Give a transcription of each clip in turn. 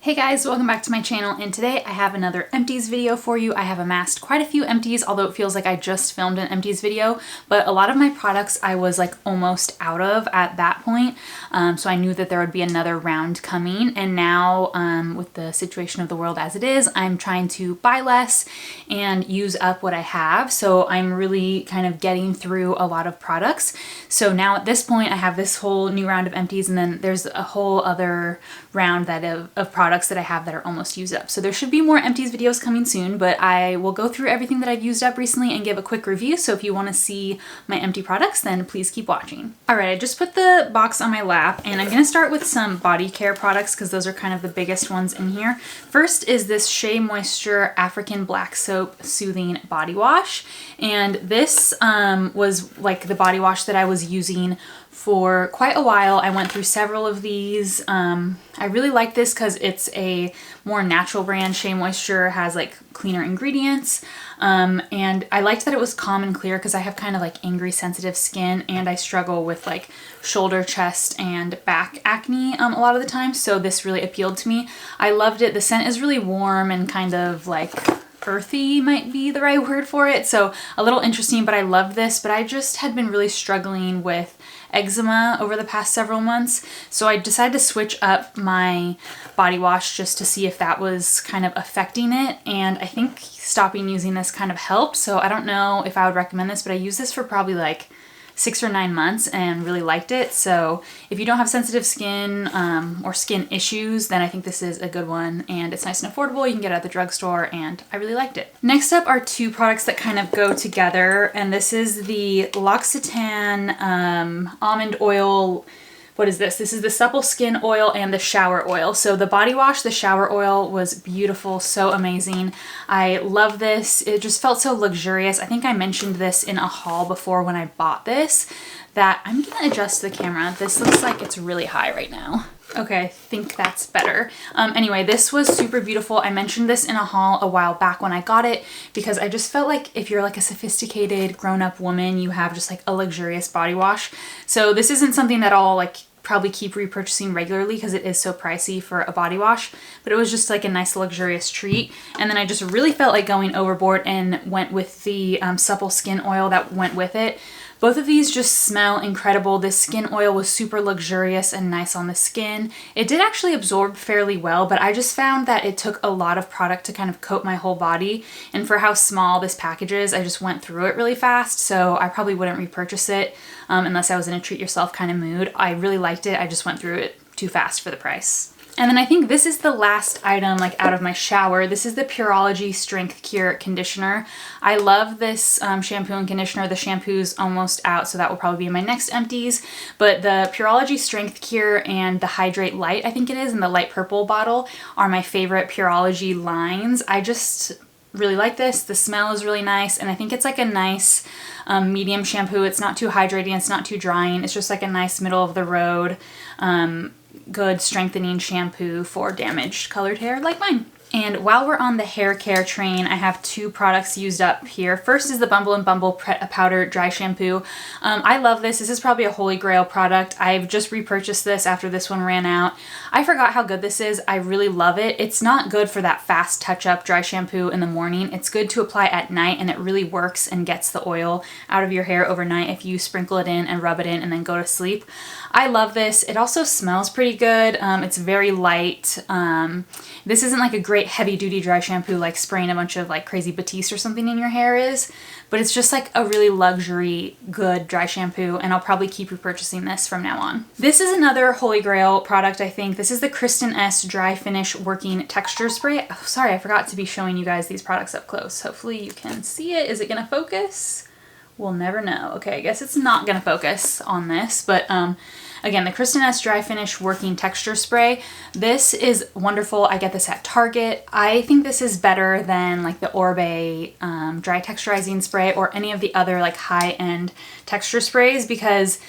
Hey guys, welcome back to my channel, and today I have another Empties video for you. I have amassed quite a few Empties, although it feels like I just filmed an Empties video, but a lot of my products I was like almost out of at that point, so I knew that there would be another round coming, and now with the situation of the world as it is, I'm trying to buy less and use up what I have, so I'm really kind of getting through a lot of products. So now at this point I have this whole new round of Empties, and then there's a whole other round of products that I have that are almost used up. So there should be more Empties videos coming soon, but I will go through everything that I've used up recently and give a quick review. So if you want to see my empty products, then please keep watching. All right, I just put the box on my lap, and I'm going to start with some body care products because those are kind of the biggest ones in here. First is this Shea Moisture African Black Soap Soothing Body Wash, and this was like the body wash that I was using for quite a while. I went through several of these. I really like this because it's a more natural brand. Shea Moisture has like cleaner ingredients, and I liked that it was calm and clear because I have kind of like angry sensitive skin, and I struggle with like shoulder, chest, and back acne a lot of the time, so this really appealed to me. I loved it. The scent is really warm and kind of like earthy might be the right word for it, so a little interesting, but I love this. But I just had been really struggling with eczema over the past several months, so I decided to switch up my body wash just to see if that was kind of affecting it, and I think stopping using this kind of helped. So I don't know if I would recommend this, but I used this for probably like 6 or 9 months and really liked it. So if you don't have sensitive skin or skin issues, then I think this is a good one, and it's nice and affordable. You can get it at the drugstore, and I really liked it. Next up are two products that kind of go together, and this is the L'Occitane almond oil. What is this? This is the Supple Skin Oil and the Shower Oil. So the body wash, the shower oil, was beautiful, so amazing. I love this. It just felt so luxurious. I think I mentioned this in a haul before when I bought this, that I'm gonna adjust the camera. This looks like it's really high right now. Okay, I think that's better. Anyway, this was super beautiful. I mentioned this in a haul a while back when I got it because I just felt like if you're like a sophisticated grown-up woman, you have just like a luxurious body wash. So this isn't something that I'll like probably keep repurchasing regularly because it is so pricey for a body wash, but it was just like a nice luxurious treat. And then I just really felt like going overboard and went with the Supple Skin Oil that went with it. Both of these just smell incredible. This skin oil was super luxurious and nice on the skin. It did actually absorb fairly well, but I just found that it took a lot of product to kind of coat my whole body. And for how small this package is, I just went through it really fast, so I probably wouldn't repurchase it unless I was in a treat yourself kind of mood. I really liked it. I just went through it too fast for the price. And then I think this is the last item like out of my shower. This is the Pureology Strength Cure Conditioner. I love this shampoo and conditioner. The shampoo's almost out, so that will probably be in my next Empties. But the Pureology Strength Cure and the Hydrate Light, I think it is, in the light purple bottle, are my favorite Pureology lines. I just really like this. The smell is really nice, and I think it's like a nice medium shampoo. It's not too hydrating, it's not too drying. It's just like a nice middle of the road good strengthening shampoo for damaged colored hair like mine. And while we're on the hair care train, I have two products used up here. First is the Bumble and Bumble Powder Dry Shampoo. I love this. This is probably a holy grail product. I've just repurchased this after this one ran out. I forgot how good this is. I really love it. It's not good for that fast touch-up dry shampoo in the morning. It's good to apply at night, and it really works and gets the oil out of your hair overnight if you sprinkle it in and rub it in and then go to sleep. I love this. It also smells pretty good. It's very light. This isn't like a great heavy duty dry shampoo like spraying a bunch of like crazy Batiste or something in your hair is, but it's just like a really luxury good dry shampoo, and I'll probably keep repurchasing this from now on. This is another holy grail product, I think. This is the Kristen S Dry Finish Working Texture Spray. Oh, sorry, I forgot to be showing you guys these products up close. Hopefully you can see it. Is it gonna focus? We'll never know. Okay, I guess it's not gonna focus on this, but again, the Kristen S Dry Finish Working Texture Spray. This is wonderful. I get this at Target. I think this is better than like the Orbe Dry Texturizing Spray or any of the other like high-end texture sprays, because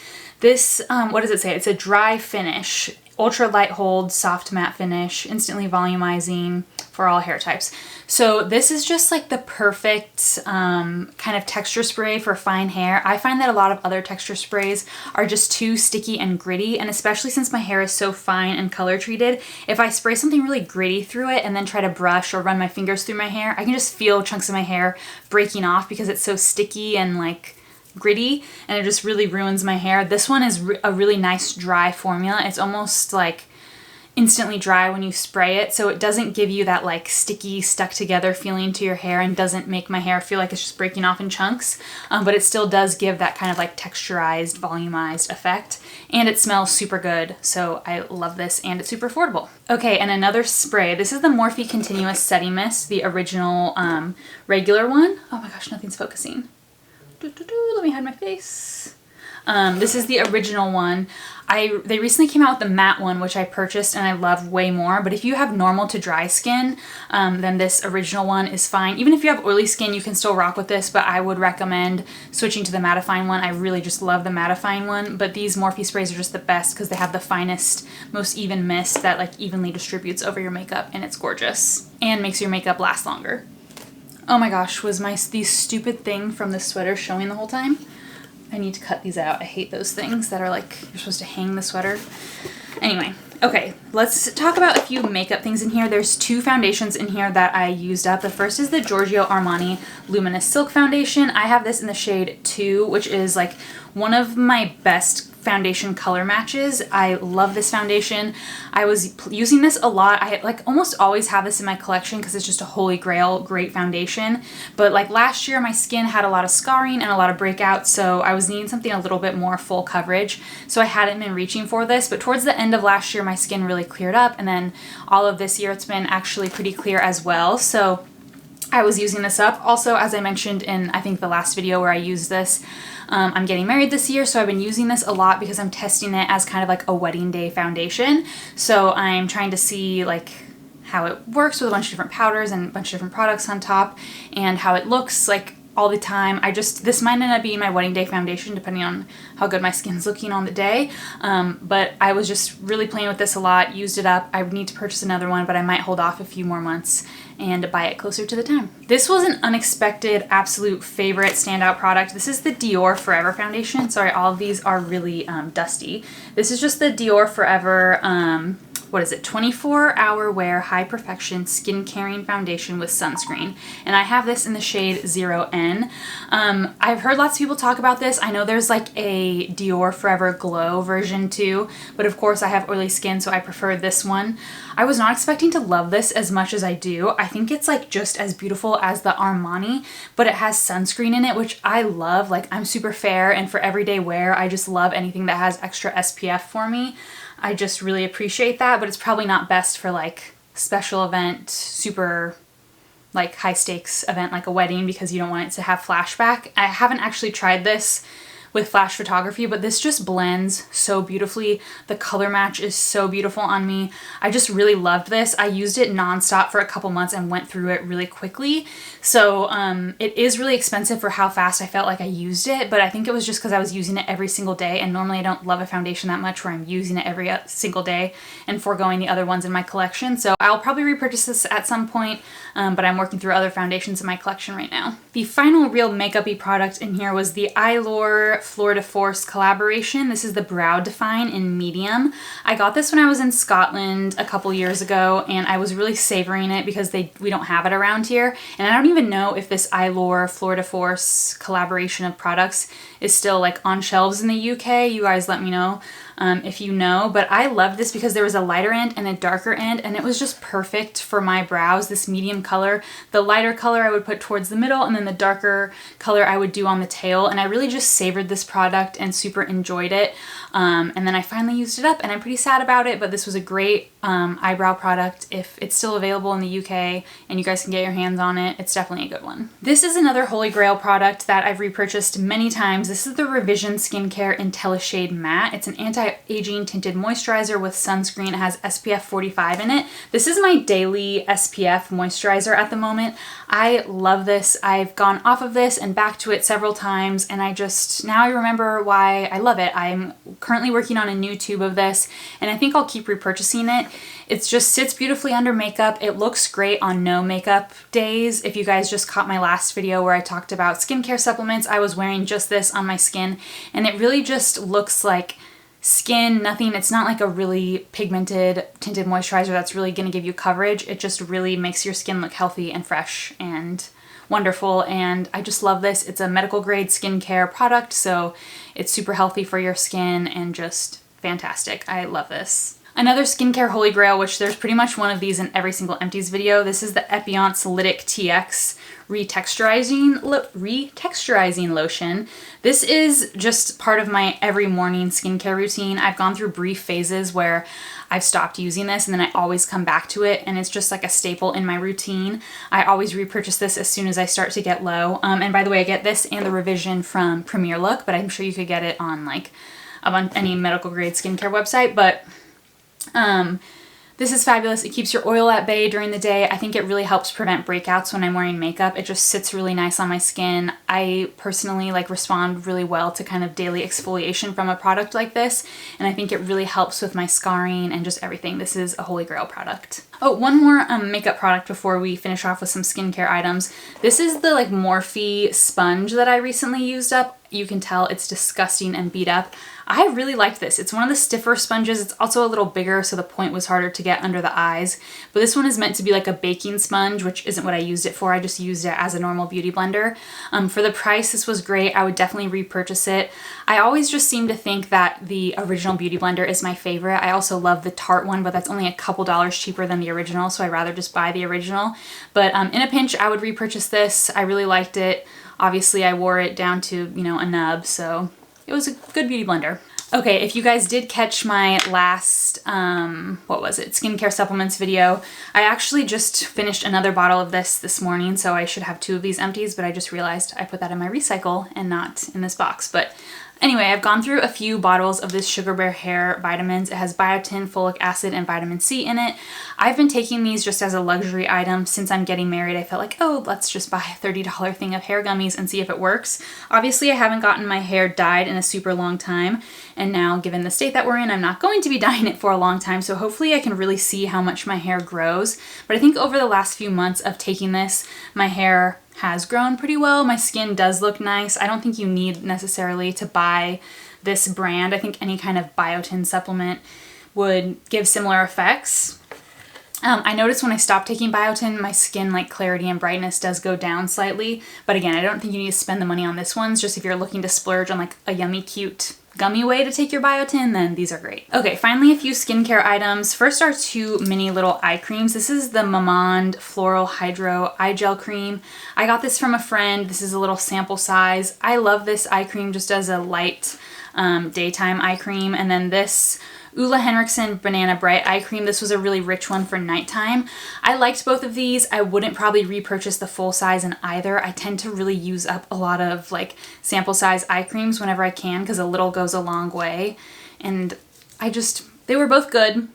this, what does it say? It's a dry finish. ultra light hold, soft matte finish, instantly volumizing for all hair types. So this is just like the perfect kind of texture spray for fine hair. I find that a lot of other texture sprays are just too sticky and gritty, and especially since my hair is so fine and color treated, if I spray something really gritty through it and then try to brush or run my fingers through my hair, I can just feel chunks of my hair breaking off because it's so sticky and like gritty, and it just really ruins my hair. This one is a really nice dry formula. It's almost like instantly dry when you spray it, so it doesn't give you that like sticky, stuck together feeling to your hair and doesn't make my hair feel like it's just breaking off in chunks, but it still does give that kind of like texturized, volumized effect, and it smells super good, so I love this, and it's super affordable. Okay, and another spray. This is the Morphe Continuous Setting Mist, the original regular one. Oh my gosh, nothing's focusing. Let me hide my face. This is the original one. They recently came out with the matte one, which I purchased and I love way more, but if you have normal to dry skin, then this original one is fine. Even if you have oily skin, you can still rock with this, but I would recommend switching to the mattifying one. I really just love the mattifying one, but these Morphe sprays are just the best because they have the finest, most even mist that like evenly distributes over your makeup, and it's gorgeous and makes your makeup last longer. Oh my gosh, was these stupid thing from this sweater showing the whole time? I need to cut these out. I hate those things that are like, you're supposed to hang the sweater. Anyway, okay, let's talk about a few makeup things in here. There's two foundations in here that I used up. The first is the Giorgio Armani Luminous Silk Foundation. I have this in the shade 2, which is like one of my best foundation color matches. I love this foundation. I was using this a lot. I like almost always have this in my collection because it's just a holy grail great foundation. But like last year my skin had a lot of scarring and a lot of breakouts, so I was needing something a little bit more full coverage. So I hadn't been reaching for this, but towards the end of last year my skin really cleared up, and then all of this year it's been actually pretty clear as well. So I was using this up. Also, as I mentioned in I think the last video where I used this, I'm getting married this year, so I've been using this a lot because I'm testing it as kind of like a wedding day foundation. So I'm trying to see like how it works with a bunch of different powders and a bunch of different products on top, and how it looks like all the time. This might end up being my wedding day foundation depending on how good my skin's looking on the day. But I was just really playing with this a lot, used it up. I would need to purchase another one, but I might hold off a few more months and buy it closer to the time. This was an unexpected, absolute favorite standout product. This is the Dior Forever foundation. Sorry, all of these are really dusty. This is just the Dior Forever, what is it, 24-hour wear high perfection skin caring foundation with sunscreen, and I have this in the shade 0N. I've heard lots of people talk about this. I know there's like a Dior Forever Glow version too, but of course I have oily skin, so I prefer this one. I was not expecting to love this as much as I do. I think it's like just as beautiful as the Armani, but it has sunscreen in it, which I love. Like, I'm super fair, and for everyday wear I just love anything that has extra SPF for me. I just really appreciate that, but it's probably not best for like special event, super like high stakes event like a wedding, because you don't want it to have flashback. I haven't actually tried this with flash photography, but this just blends so beautifully. The color match is so beautiful on me. I just really loved this. I used it nonstop for a couple months and went through it really quickly. So it is really expensive for how fast I felt like I used it, but I think it was just because I was using it every single day, and normally I don't love a foundation that much where I'm using it every single day and foregoing the other ones in my collection. So I'll probably repurchase this at some point, but I'm working through other foundations in my collection right now. The final real makeup-y product in here was the Eyelure Fleur de Force collaboration. This is the Brow Define in medium. I got this when I was in Scotland a couple years ago, and I was really savoring it because we don't have it around here. And I don't even know if this Eyelure Fleur de Force collaboration of products is still like on shelves in the UK. You guys let me know if you know, but I love this because there was a lighter end and a darker end, and it was just perfect for my brows, this medium color. The lighter color I would put towards the middle, and then the darker color I would do on the tail, and I really just savored this product and super enjoyed it. And then I finally used it up, and I'm pretty sad about it, but this was a great eyebrow product. If it's still available in the UK and you guys can get your hands on it, it's definitely a good one. This is another holy grail product that I've repurchased many times. This is the Revision Skincare IntelliShade Matte. It's an anti-aging tinted moisturizer with sunscreen. It has SPF 45 in it. This is my daily SPF moisturizer at the moment. I love this. I've gone off of this and back to it several times, and now I remember why I love it. I'm currently working on a new tube of this, and I think I'll keep repurchasing it. It just sits beautifully under makeup. It looks great on no makeup days. If you guys just caught my last video where I talked about skincare supplements, I was wearing just this on my skin, and it really just looks like skin, nothing. It's not like a really pigmented tinted moisturizer that's really going to give you coverage. It just really makes your skin look healthy and fresh and wonderful, and I just love this. It's a medical grade skincare product, so it's super healthy for your skin and just fantastic. I love this. Another skincare holy grail, which there's pretty much one of these in every single Empties video. This is the Epionce Lytic TX Retexturizing Lotion. This is just part of my every morning skincare routine. I've gone through brief phases where I've stopped using this and then I always come back to it, and it's just like a staple in my routine. I always repurchase this as soon as I start to get low. And by the way, I get this and the revision from Premier Look, but I'm sure you could get it on like any medical grade skincare website. But this is fabulous. It keeps your oil at bay during the day. I think it really helps prevent breakouts when I'm wearing makeup. It just sits really nice on my skin. I personally respond really well to kind of daily exfoliation from a product like this, and I think it really helps with my scarring and just everything. This is a holy grail product. Oh, one more makeup product before we finish off with some skincare items. This is the Morphe sponge that I recently used up. You can tell it's disgusting and beat up. I really like this. It's one of the stiffer sponges. It's also a little bigger, so the point was harder to get under the eyes. But this one is meant to be like a baking sponge, which isn't what I used it for. I just used it as a normal beauty blender. For the price, this was great. I would definitely repurchase it. I always just seem to think that the original beauty blender is my favorite. I also love the Tarte one, but that's only a couple dollars cheaper than the original, so I'd rather just buy the original. But in a pinch, I would repurchase this. I really liked it. Obviously, I wore it down to, a nub, so it was a good beauty blender. Okay, if you guys did catch my last, skincare supplements video, I actually just finished another bottle of this morning, so I should have 2 of these Empties, but I just realized I put that in my recycle and not in this box. But anyway, I've gone through a few bottles of this Sugar Bear Hair vitamins. It has biotin, folic acid, and vitamin C in it. I've been taking these just as a luxury item. Since I'm getting married, I felt like, oh, let's just buy a $30 thing of hair gummies and see if it works. Obviously, I haven't gotten my hair dyed in a super long time, and now, given the state that we're in, I'm not going to be dyeing it for a long time, so hopefully I can really see how much my hair grows. But I think over the last few months of taking this, my hair has grown pretty well. My skin does look nice. I don't think you need necessarily to buy this brand. I think any kind of biotin supplement would give similar effects. I noticed when I stopped taking biotin, my skin clarity and brightness does go down slightly. But again, I don't think you need to spend the money on this one. Just if you're looking to splurge on a yummy, cute gummy way to take your biotin, then these are great. Okay, finally a few skincare items. First are 2 mini little eye creams. This is the Mamond Floral Hydro Eye Gel Cream. I got this from a friend. This is a little sample size. I love this eye cream just as a light daytime eye cream. And then this Ulla Henriksen Banana Bright Eye Cream. This was a really rich one for nighttime. I liked both of these. I wouldn't probably repurchase the full size in either. I tend to really use up a lot of sample size eye creams whenever I can because a little goes a long way. And they were both good.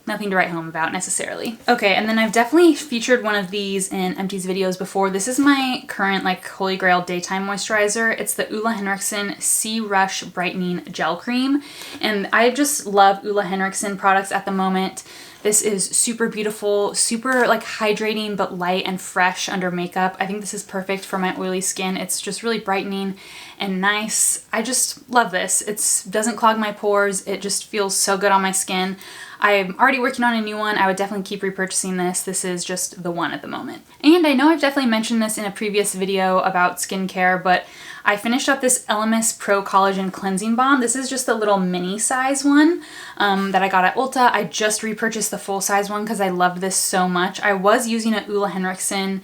Nothing to write home about necessarily. Okay, and then I've definitely featured one of these in Empties videos before. This is my current holy grail daytime moisturizer. It's the Ulla Henriksen Sea Rush Brightening Gel Cream. And I just love Ulla Henriksen products at the moment. This is super beautiful, super hydrating but light and fresh under makeup. I think this is perfect for my oily skin. It's just really brightening and nice. I just love this. It doesn't clog my pores. It just feels so good on my skin. I'm already working on a new one. I would definitely keep repurchasing this. This is just the one at the moment. And I know I've definitely mentioned this in a previous video about skincare, but I finished up this Elemis Pro Collagen Cleansing Balm. This is just a little mini size one that I got at Ulta. I just repurchased the full size one because I loved this so much. I was using a Ulla Henriksen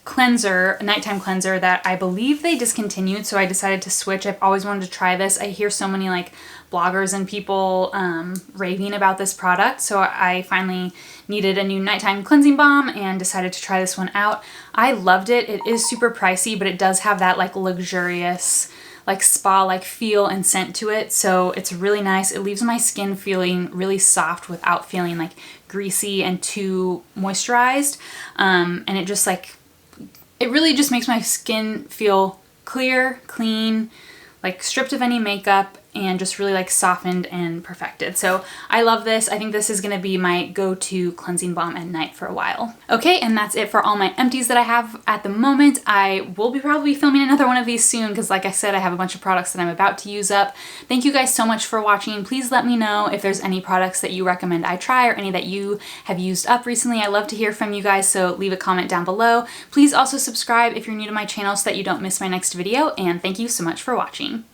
cleanser, a nighttime cleanser that I believe they discontinued, so I decided to switch. I've always wanted to try this. I hear so many bloggers and people raving about this product, so I finally needed a new nighttime cleansing balm and decided to try this one out. I loved it. It is super pricey, but it does have that luxurious spa feel and scent to it, so it's really nice. It leaves my skin feeling really soft without feeling greasy and too moisturized. And it just like, it really just makes my skin feel clear, clean, like stripped of any makeup, and just really like softened and perfected. So I love this. I think this is gonna be my go-to cleansing balm at night for a while. Okay, and that's it for all my empties that I have at the moment. I will be probably filming another one of these soon because like I said, I have a bunch of products that I'm about to use up. Thank you guys so much for watching. Please let me know if there's any products that you recommend I try or any that you have used up recently. I love to hear from you guys, so leave a comment down below. Please also subscribe if you're new to my channel so that you don't miss my next video, and thank you so much for watching.